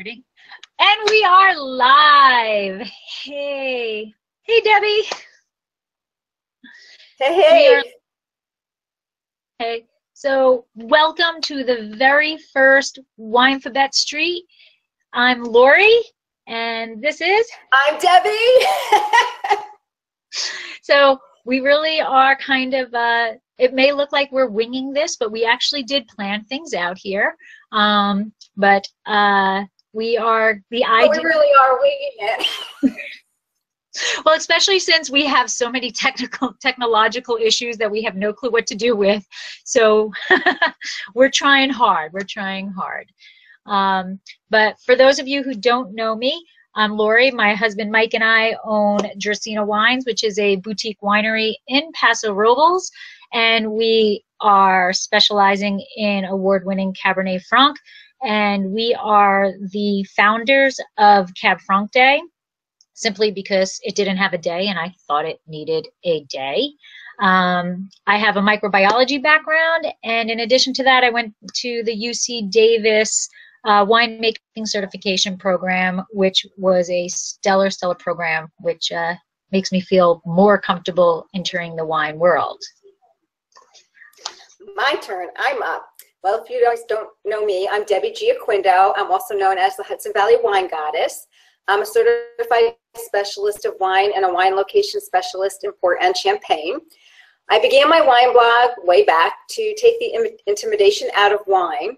Starting. And we are live. Hey. Hey, Debbie. Hey. Hey. So welcome to the very first Winephabet Street. I'm Lori, and this is... I'm Debbie. So we really are kind of, it may look like we're winging this, but we actually did plan things out here. We are the idea. We really are winging it. Well, especially since we have so many technological issues that we have no clue what to do with. So we're trying hard. We're trying hard. But for those of you who don't know me, I'm Lori. My husband Mike and I own Jersina Wines, which is a boutique winery in Paso Robles, and we are specializing in award-winning Cabernet Franc, and we are the founders of Cab Franc Day, simply because it didn't have a day and I thought it needed a day. I have a microbiology background, and in addition to that, I went to the UC Davis winemaking certification program, which was a stellar program, which makes me feel more comfortable entering the wine world. My turn. I'm up. Well, if you guys don't know me, I'm Debbie Giaquindo. I'm also known as the Hudson Valley Wine Goddess. I'm a certified specialist of wine and a wine location specialist in Port and Champagne. I began my wine blog way back to take the intimidation out of wine.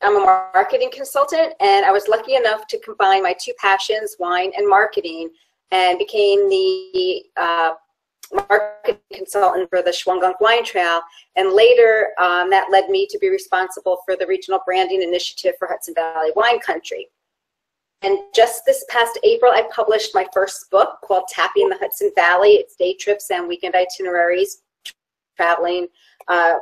I'm a marketing consultant, and I was lucky enough to combine my two passions, wine and marketing, and became the marketing consultant for the Shwangunk Wine Trail. And later, that led me to be responsible for the regional branding initiative for Hudson Valley Wine Country. And just this past April, I published my first book called Tapping the Hudson Valley. It's day trips and weekend itineraries, traveling, craft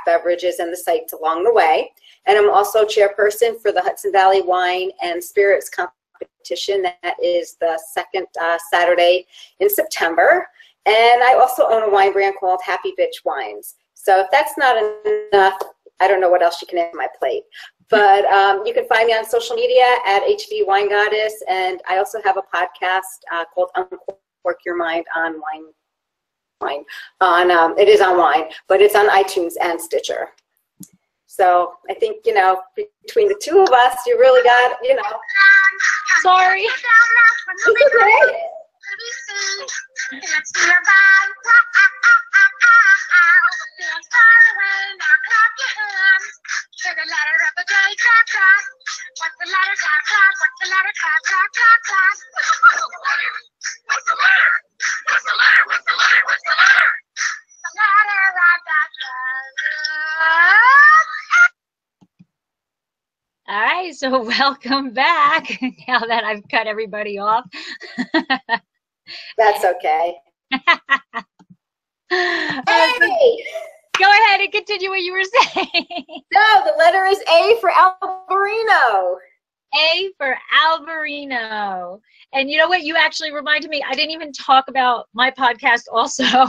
beverages, and the sites along the way. And I'm also chairperson for the Hudson Valley Wine and Spirits Competition. That is the second Saturday in September. And I also own a wine brand called Happy Bitch Wines. So if that's not enough, I don't know what else you can add to my plate. But you can find me on social media at HV Wine Goddess, and I also have a podcast called Uncork Your Mind on wine. It is on wine, but it's on iTunes and Stitcher. So I think, you know, between the two of us, you really got, you know. Sorry. It's okay. All right, so welcome back. Now that I've cut everybody off. That's okay. Hey! Go ahead and continue what you were saying. No, the letter is A for Albarino. A for Albarino. And you know what? You actually reminded me. I didn't even talk about my podcast also,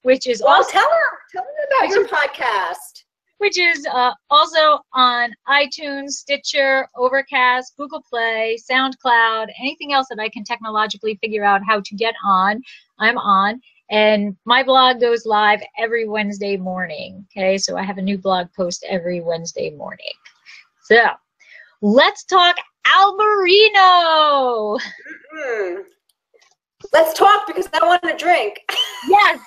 which is well, also... Tell them about your podcast. Which is also on iTunes, Stitcher, Overcast, Google Play, SoundCloud, anything else that I can technologically figure out how to get on, I'm on. And my blog goes live every Wednesday morning. Okay, so I have a new blog post every Wednesday morning. So let's talk Albarino. Mm-hmm. Let's talk because I want to drink. Yes.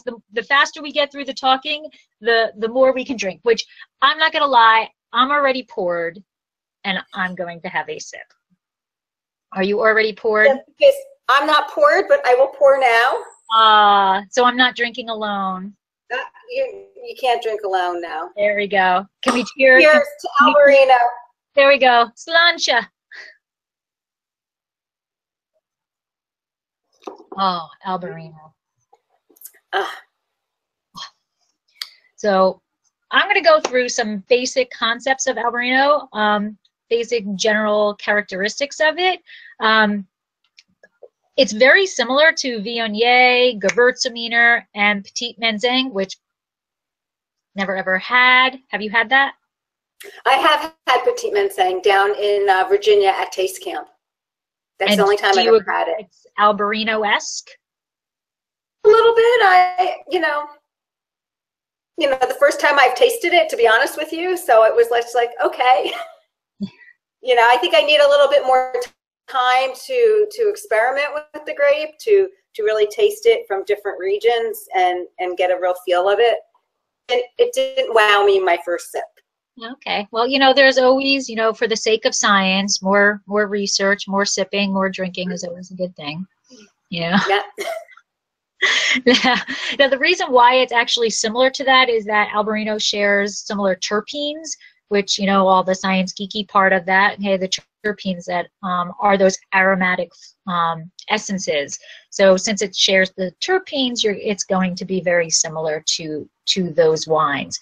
The faster we get through the talking, the more we can drink, which I'm not going to lie, I'm already poured and I'm going to have a sip. Are you already poured? Yes, because I'm not poured, but I will pour now. So I'm not drinking alone. You can't drink alone now. There we go. Can we cheer? Cheers to Albarino. There we go. Slancha. Oh, Albarino. So I'm going to go through some basic concepts of Albarino, basic general characteristics of it. It's very similar to Viognier, Gewürztraminer, and Petit Menzing, which never ever had. Have you had that? I have had petite manseng down in Virginia at Taste Camp. That's the only time I've ever had it. It's Albarino-esque? A little bit. The first time I've tasted it, to be honest with you, so it was like okay. I think I need a little bit more time to experiment with the grape, to really taste it from different regions and get a real feel of it. And it didn't wow me in my first sip. Okay. Well, there's always, for the sake of science, more research, more sipping, more drinking is always a good thing. Yeah. Now, the reason why it's actually similar to that is that Albarino shares similar terpenes, which, all the science geeky part of that, hey, the terpenes that are those aromatic essences. So since it shares the terpenes, it's going to be very similar to those wines.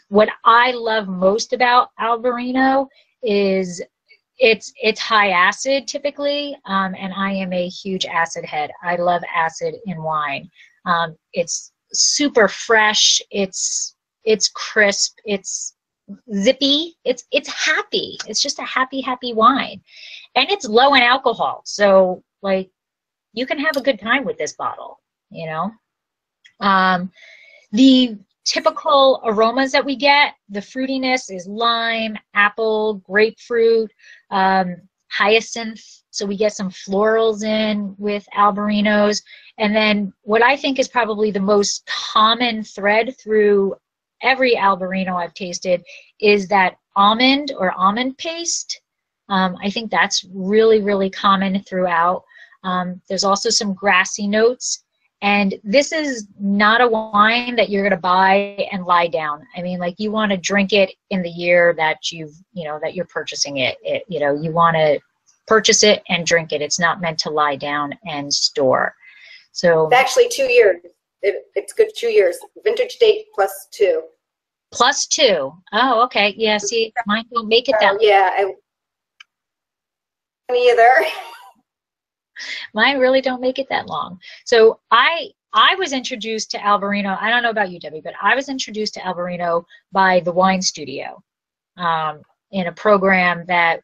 What I love most about Albarino is it's high acid typically, and I am a huge acid head. I love acid in wine. It's super fresh. It's crisp. It's zippy. It's happy. It's just a happy wine, and it's low in alcohol. So like you can have a good time with this bottle. The typical aromas that we get, the fruitiness is lime, apple, grapefruit, hyacinth. So we get some florals in with Albarinos. And then what I think is probably the most common thread through every Albarino I've tasted is that almond or almond paste. I think that's really, really common throughout. There's also some grassy notes. And this is not a wine that you're going to buy and lie down. I mean, like you want to drink it in the year that that you're purchasing it. You want to purchase it and drink it. It's not meant to lie down and store. So it's actually 2 years. It's good 2 years. Vintage date +2. +2. Oh, okay. Yeah. See, mine don't make it that. Yeah. Me either. Mine really don't make it that long. So I was introduced to Albarino. I don't know about you, Debbie, but I was introduced to Albarino by the Wine Studio in a program that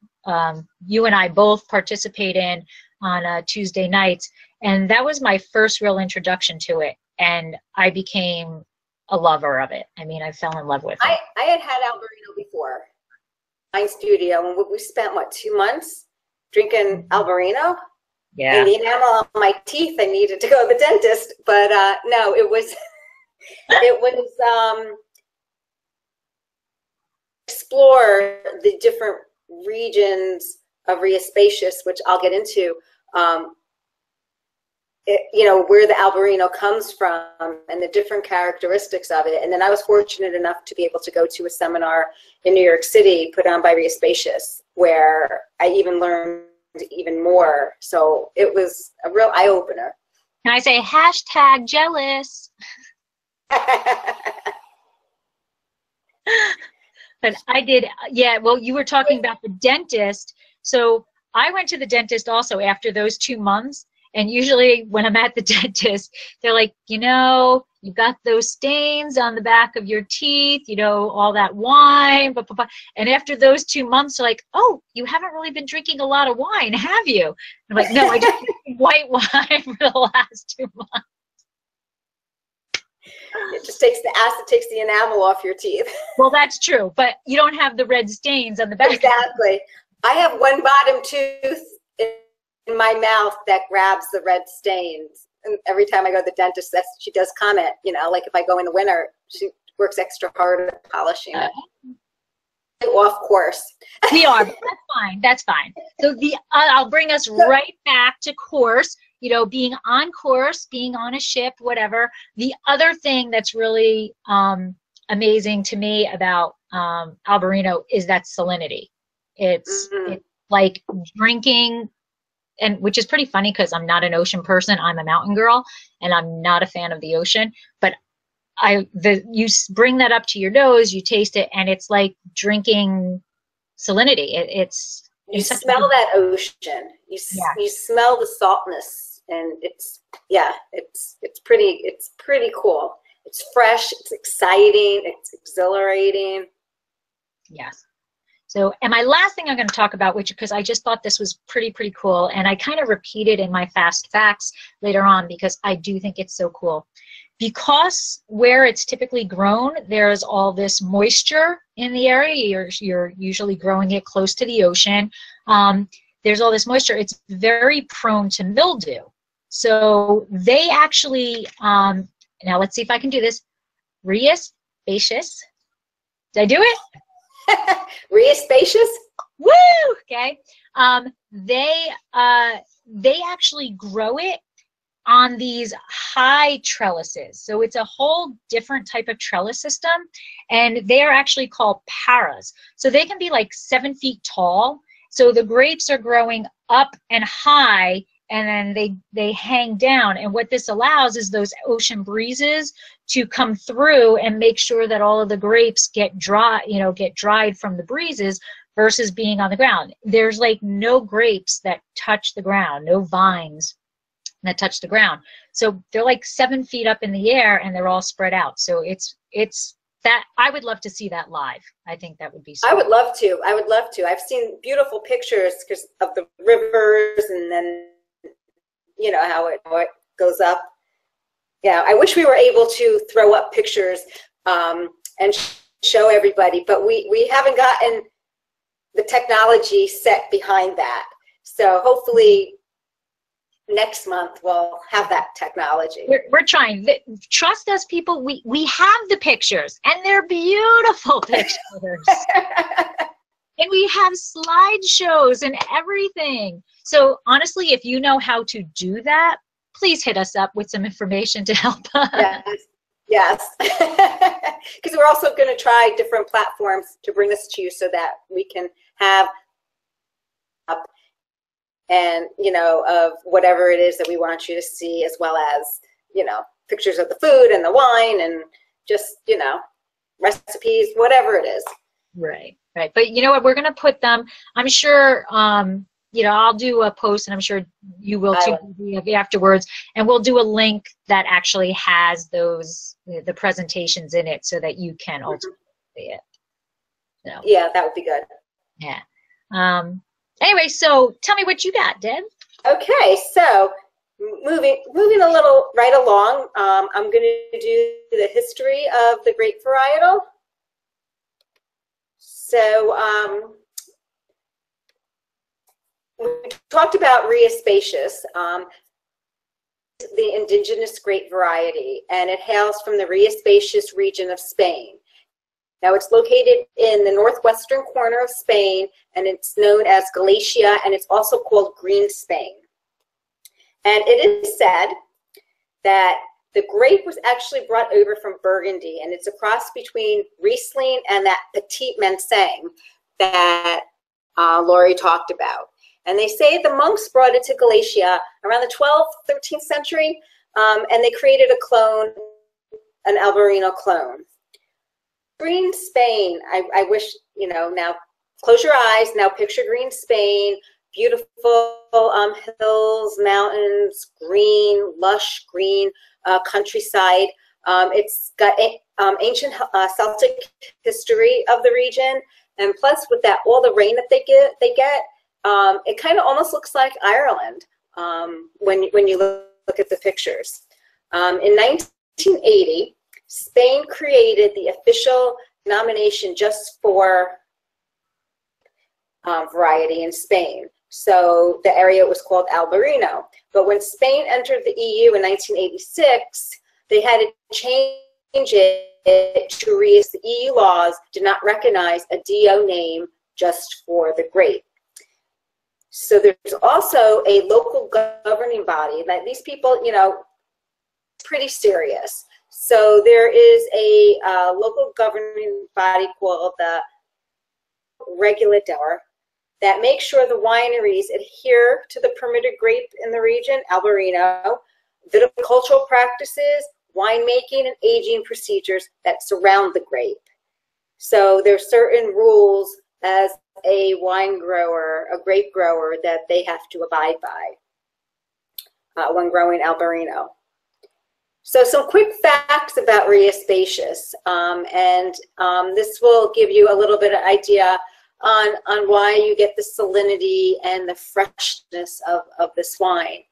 you and I both participate in on Tuesday nights. And that was my first real introduction to it. And I became a lover of it. I mean, I fell in love with it. I had Albarino before. Wine Studio, and we spent, 2 months drinking Albarino? Yeah. And the enamel on my teeth, I needed to go to the dentist, but no, it was explore the different regions of Rheospacious, which I'll get into. Where the Albarino comes from and the different characteristics of it. And then I was fortunate enough to be able to go to a seminar in New York City put on by Rheospacious, where I even learned even more. So it was a real eye-opener. Can I say #jealous? But I did, yeah, well, you were talking about the dentist. So I went to the dentist also after those 2 months. And usually when I'm at the dentist, they're like, you got those stains on the back of your teeth, all that wine, blah, blah, blah. And after those 2 months, they're like, oh, you haven't really been drinking a lot of wine, have you? I'm like, no, I just drank white wine for the last 2 months. It just takes the acid, takes the enamel off your teeth. Well, that's true, but you don't have the red stains on the back. Exactly. I have one bottom tooth in my mouth that grabs the red stains. And every time I go to the dentist, she does comment, like if I go in the winter, she works extra hard at polishing it. Off course. We are, but that's fine. That's fine. So I'll bring us right back to course, being on course, being on a ship, whatever. The other thing that's really amazing to me about Albarino is that salinity. It's like drinking, and which is pretty funny because I'm not an ocean person. I'm a mountain girl, and I'm not a fan of the ocean. But you bring that up to your nose, you taste it, and it's like drinking salinity. You smell that ocean. You smell the saltness, and it's pretty cool. It's fresh. It's exciting. It's exhilarating. Yes. So, and my last thing I'm going to talk about, which because I just thought this was pretty cool, and I kind of repeat it in my fast facts later on because I do think it's so cool. Because where it's typically grown, there's all this moisture in the area. You're usually growing it close to the ocean. There's all this moisture. It's very prone to mildew. So they actually, now let's see if I can do this. Rheus baecis. Did I do it? Rheus baecis? Woo! Okay. They actually grow it on these high trellises. So it's a whole different type of trellis system, and they are actually called paras. So they can be like 7 feet tall. So the grapes are growing up and high, and then they hang down. And what this allows is those ocean breezes to come through and make sure that all of the grapes get dry, get dried from the breezes versus being on the ground. There's like no grapes that touch the ground, no vines that touch the ground. So they're like 7 feet up in the air, and they're all spread out. So it's that I would love to see that live. I think that would be so I would love to. I would love to. I've seen beautiful pictures because of the rivers, and then how it goes up. Yeah, I wish we were able to throw up pictures and show everybody, but we haven't gotten the technology set behind that. So hopefully next month we'll have that technology. We're trying. Trust us, people. We have the pictures, and they're beautiful pictures. And we have slideshows and everything. So honestly, if you know how to do that, please hit us up with some information to help us. Yes. Because we're also going to try different platforms to bring this to you so that we can have up and, of whatever it is that we want you to see, as well as, pictures of the food and the wine and just, recipes, whatever it is. Right. But you know what? We're going to put them, I'm sure, I'll do a post, and I'm sure you will too afterwards, and we'll do a link that actually has the presentations in it so that you can ultimately see it. So, yeah, that would be good. Yeah. Anyway, so tell me what you got, Deb. Okay, so moving a little right along, I'm going to do the history of the grape varietal. So we talked about Rheus baecis, the indigenous grape variety, and it hails from the Rheus baecis region of Spain. Now it's located in the northwestern corner of Spain, and it's known as Galicia, and it's also called Green Spain. And it is said that the grape was actually brought over from Burgundy, and it's a cross between Riesling and that Petit Manseng that Lori talked about. And they say the monks brought it to Galicia around the 12th, 13th century, and they created a clone, an Albarino clone. Green Spain, I wish, now close your eyes, now picture Green Spain, beautiful hills, mountains, green, lush green countryside. It's got ancient Celtic history of the region, and plus with that, all the rain that they get, it kind of almost looks like Ireland when you look at the pictures. In 1980, Spain created the official denomination just for variety in Spain. So the area was called Albarino. But when Spain entered the EU in 1986, they had to change it to Rheus. The EU laws did not recognize a DO name just for the grape. So there's also a local governing body that these people, pretty serious. So there is a local governing body called the Regulador that makes sure the wineries adhere to the permitted grape in the region, Albarino, viticultural practices, winemaking, and aging procedures that surround the grape. So there's certain rules as a wine grower, a grape grower, that they have to abide by when growing Albarino. So some quick facts about Ria Spacious, this will give you a little bit of idea on why you get the salinity and the freshness of this wine.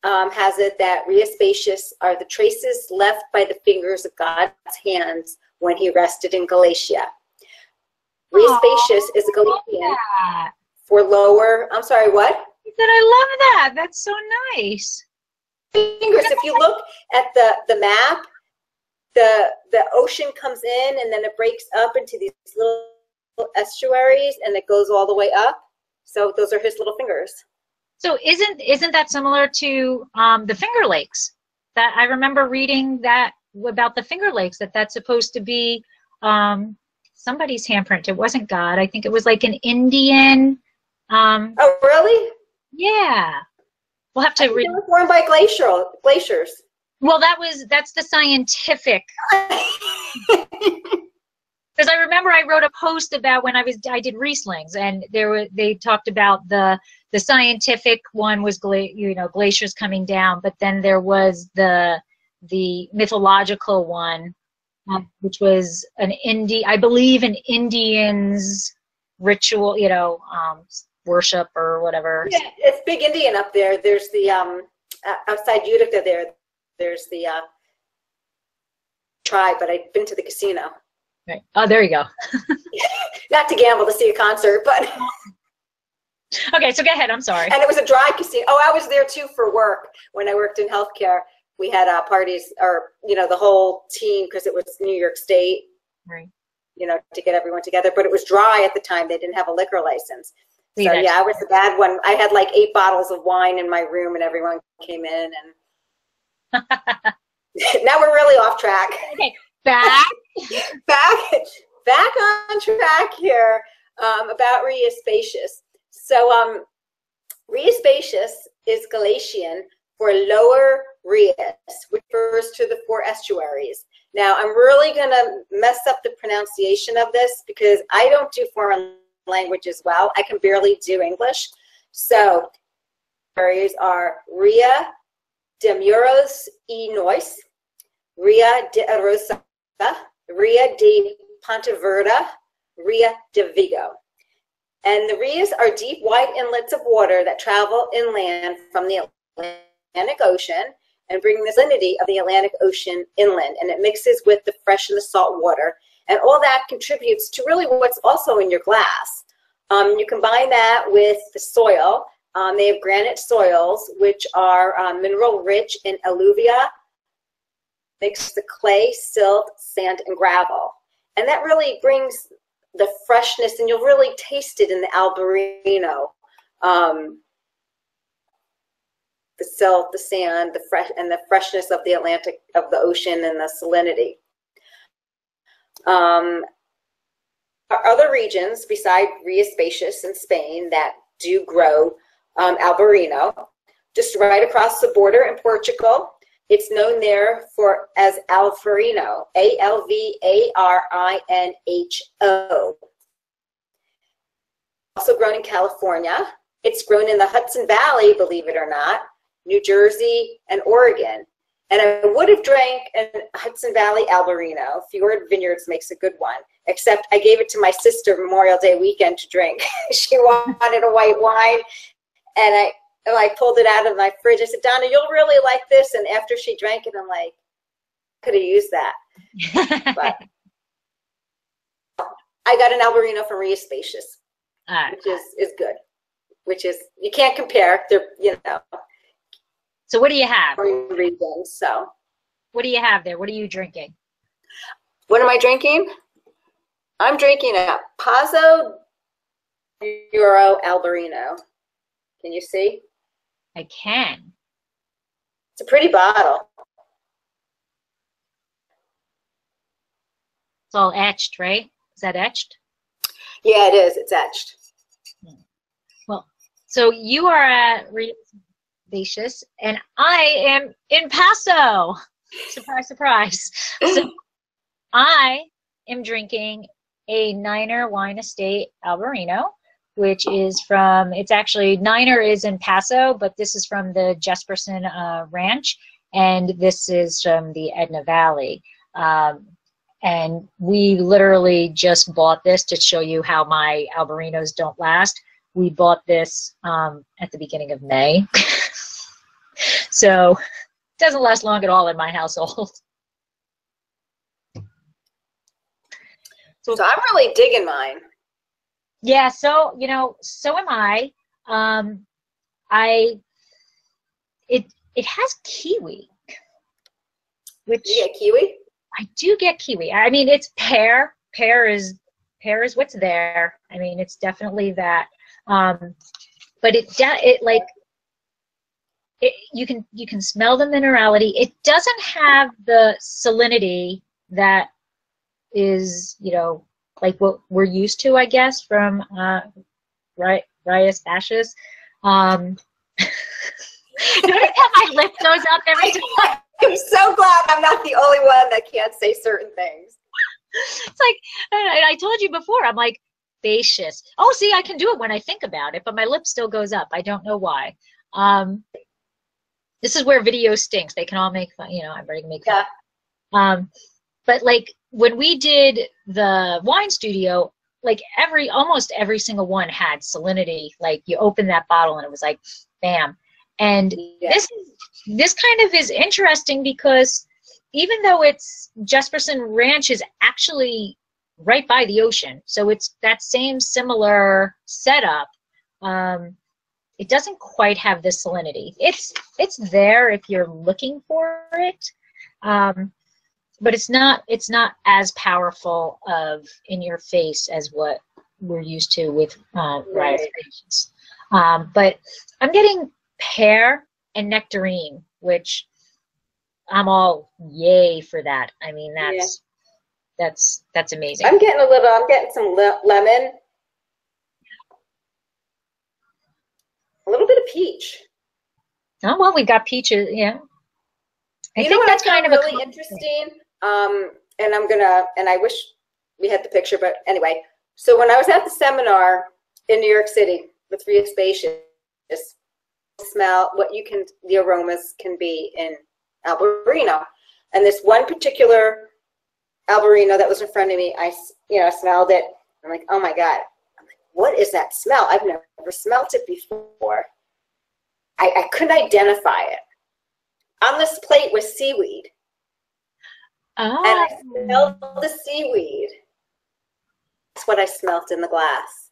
Has it that Ria Spacious are the traces left by the fingers of God's hands when he rested in Galatia. Ria Spacious is a Galician for lower, I'm sorry, what? I said, I love that. That's so nice. Fingers. If you look at the map, the ocean comes in and then it breaks up into these little estuaries and it goes all the way up. So those are his little fingers. So isn't that similar to the Finger Lakes? That I remember reading that about the Finger Lakes, that's supposed to be somebody's handprint. It wasn't God. I think it was like an Indian. Oh, really? Yeah. We'll have to read. It was formed by glaciers. Well, that's the scientific. Because I remember I wrote a post about when I did Rieslings, and they talked about the scientific one was glaciers coming down, but then there was the mythological one, which was I believe an Indian's ritual, worship or whatever. Yeah, it's big Indian up there. There's the outside Utica there's the tribe, but I've been to the casino. Right. Oh, there you go. Not to gamble, to see a concert, but. Okay, so go ahead. I'm sorry. And it was a dry casino. Oh, I was there too for work when I worked in healthcare. We had parties, or the whole team, because it was New York State. Right. To get everyone together. But it was dry at the time. They didn't have a liquor license. See, so yeah, I was the bad one. I had like 8 bottles of wine in my room, and everyone came in, and now we're really off track. Okay, back on track here about Ria Spacious. So Ria Spacious is Galician for lower Rias, which refers to the 4 estuaries. Now, I'm really going to mess up the pronunciation of this because I don't do foreign languages well. I can barely do English. So, areas are Ria de Muros y Nois, Ria de Arosa, Ria de Pontevedra, Ria de Vigo. And the Rias are deep, wide inlets of water that travel inland from the Atlantic Ocean and bring the salinity of the Atlantic Ocean inland, and it mixes with the fresh and the salt water, and all that contributes to really what's also in your glass. You combine that with the soil. They have granite soils, which are mineral rich in alluvia, mixed with clay, silt, sand, and gravel, and that really brings the freshness, and you'll really taste it in the Albarino. The silt, the sand, the freshness of the Atlantic, of the ocean, and the salinity. Other regions beside Ria Spacious in Spain that do grow Albarino, just right across the border in Portugal, it's known there as Albarino, Alvarino. Also grown in California. It's grown in the Hudson Valley, believe it or not, New Jersey, and Oregon. And I would have drank a Hudson Valley Albarino. Fjord Vineyards makes a good one, except I gave it to my sister Memorial Day weekend to drink. She wanted a white wine, and I pulled it out of my fridge. I said, Donna, you'll really like this. And after she drank it, I'm like, could have used that. But I got an Albarino from Ria Spacious, which is good. Which is, you can't compare. They're, So what do you have? Regions, so. What do you have there? What are you drinking? What am I drinking? I'm drinking a Pazzo Euro Albarino. Can you see? I can. It's a pretty bottle. It's all etched, right? Is that etched? Yeah, it is. It's etched. Well, so you are at Ria Spacious, and I am in Paso. Surprise, surprise. So I am drinking a Niner Wine Estate Albarino. which is from, it's actually, Niner is in Paso, but this is from the Jesperson Ranch, and this is from the Edna Valley. And we literally just bought this to show you how my Albarinos don't last. We bought this at the beginning of May. So it doesn't last long at all in my household. So I'm really digging mine. Yeah, so, you know, so am I. It has kiwi, which you get kiwi? I do get kiwi. I mean, it's pear. Pear is what's there. I mean, it's definitely that. But you can smell the minerality. It doesn't have the salinity that is, you know, like what we're used to, I guess, from Rias Bashes. Notice how my lip goes up every time. I'm so glad I'm not the only one that can't say certain things. It's like, I told you before, I'm like, spacious. Oh, see, I can do it when I think about it, but my lip still goes up. I don't know why. This is where video stinks. They can all make fun, you know, everybody can make fun. Yeah. But like when we did the wine studio, like almost every single one had salinity. Like you open that bottle and it was like, bam. And yeah. This kind of is interesting because even though it's Jesperson Ranch is actually right by the ocean, so it's that same similar setup, it doesn't quite have the salinity. It's there if you're looking for it, but it's not as powerful of in your face as what we're used to with rice patients. But I'm getting pear and nectarine, which I'm all yay for that. I mean, that's amazing. I'm getting some lemon, a little bit of peach. Oh, well, we got peaches, yeah. I think that's kind of really interesting. And I wish we had the picture, but anyway. So when I was at the seminar in New York City with Ria Spacious, smell what the aromas can be in Albarino. And this one particular Albarino that was in front of me, I smelled it. I'm like, oh my God. I'm like, what is that smell? I've never smelled it before. I couldn't identify it. On this plate was seaweed. Oh. And I smelled the seaweed. That's what I smelled in the glass.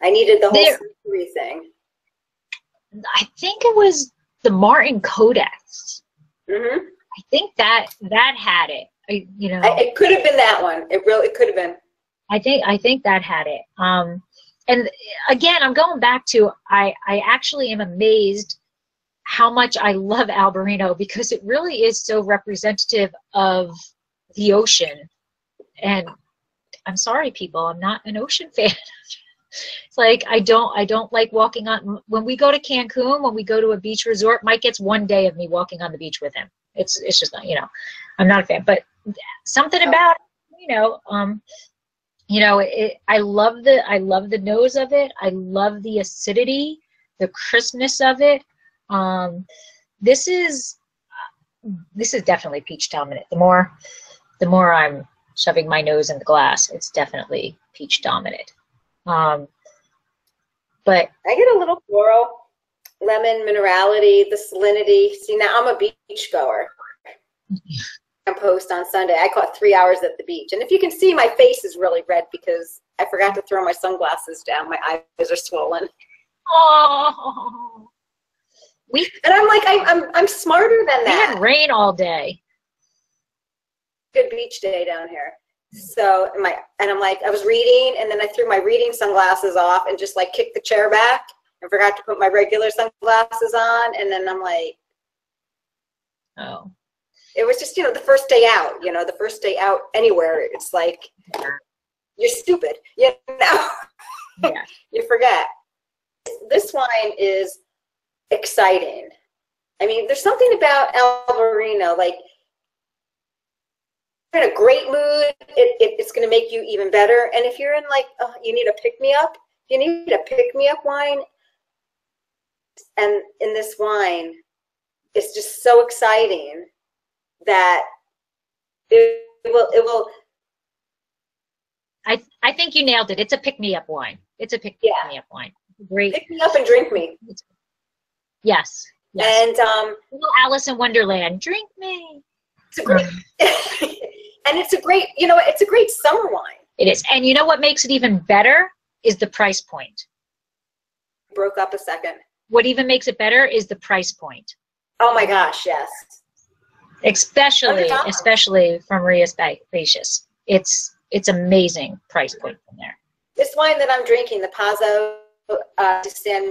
I needed the whole sensory thing. I think it was the Martin Codex. Mm-hmm. I think that had it. It could have been that one. It could have been. I think that had it. And again, I'm going back to I actually am amazed how much I love Albarino because it really is so representative of the ocean. And I'm sorry, people, I'm not an ocean fan. It's like I don't like walking on. When we go to Cancun, when we go to a beach resort, Mike gets one day of me walking on the beach with him. It's just not, I'm not a fan. But something about I love the nose of it. I love the acidity, the crispness of it. This is definitely peach dominant. The more I'm shoving my nose in the glass, it's definitely peach dominant. But I get a little floral, lemon, minerality, the salinity. See, now I'm a beach goer. I post on Sunday. I caught 3 hours at the beach. And if you can see, my face is really red because I forgot to throw my sunglasses down. My eyes are swollen. Oh. And I'm like, I'm smarter than that. We had rain all day. Good beach day down here. So I'm like, I was reading, and then I threw my reading sunglasses off and just like kicked the chair back and forgot to put my regular sunglasses on. And then I'm like, oh, it was just, the first day out, the first day out anywhere. It's like, you're stupid, Yeah. You forget. This wine is exciting. I mean, there's something about Albarino, like, in a great mood, it's going to make you even better. And if you're in like, you need a pick-me-up, you need a pick-me-up wine. And in this wine, it's just so exciting that it will. I think you nailed it. It's a pick-me-up wine. It's a pick-me-up wine. Great. Pick me up and drink me. Yes. Yes. And little Alice in Wonderland. Drink me. it's a great, and it's a great, it's a great summer wine. It is. And you know what makes it even better is the price point. Broke up a second. What even makes it better is the price point. Oh my gosh, yes. Especially from Maria's Spacious. It's amazing price point from there. This wine that I'm drinking, the Pazzo de San